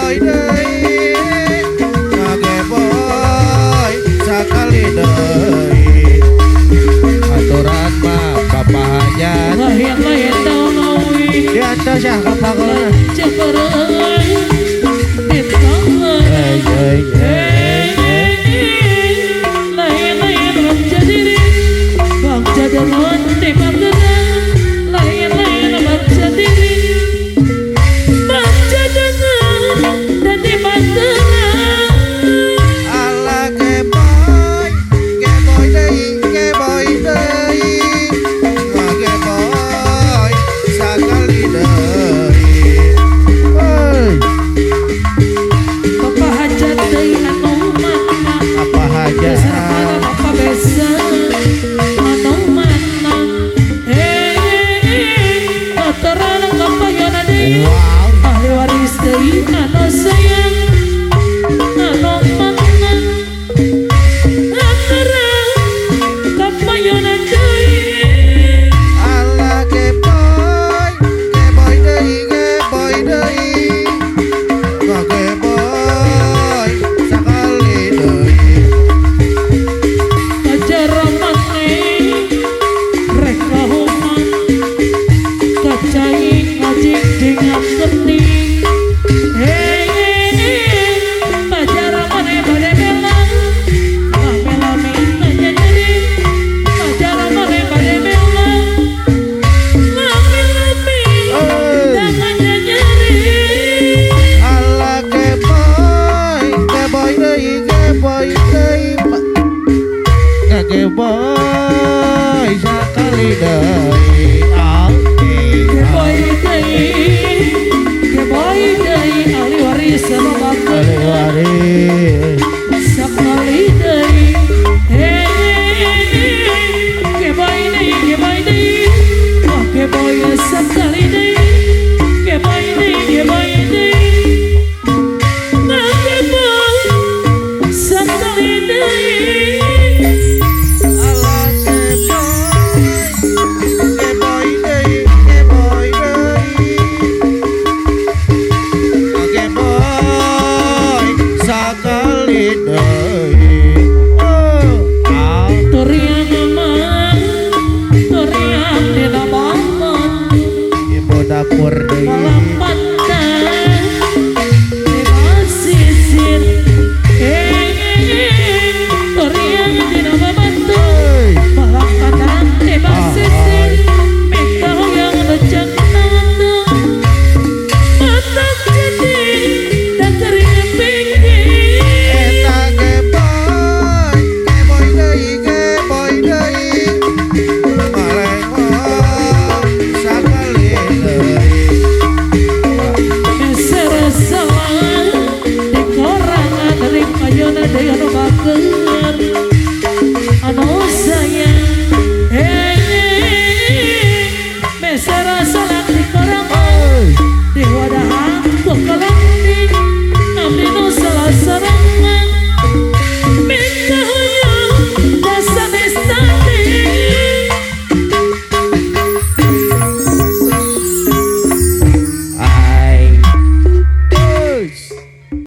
boy deui ngage boy sakali deui aturan mah bapak hajat lain tau ngawi diantos ya kapakeun cepereun lain bangsa diri bangsa dengan tembak dengan lain bangsa diri bangsa dengan dan tembak dengan ala ge boy deui ngage boy sakali deui Bapak hajat deui anu mana apa hajat sareng apa besa anu mana aturan kapayana deui ahli waris deui anu sayang anu mana aturan kapayana deui ala ge boy deui ngage boy sakali deui Kacara maneh rek kahuman kacai ngajik dengan geni kacara maneh bade melang lame-lame nanya nyeri kacara maneh bade melang lame-lame nanya nyeri ala ge boy deui ngage boy sakali deui Keboy deui ahli waris babakeun ali waris sakali deui keboy deui wah keboy sakali deui keboy deui nah keboy sakali deui ala ge boy deui ngage boy sakali deui Torian mamang torian dina bangun ibu dapur deui malam pandang bebas sisir torian dina babantu malam pandang bebas sisir minta yang rejak nandu matang jadi dan kering pinggir eta ge boy deui malengong sakali deui Mesera salah di korangan dari payona dari anu bakeun anu sayang mesera salah di korangan di wadahan ku kelambing abdi nu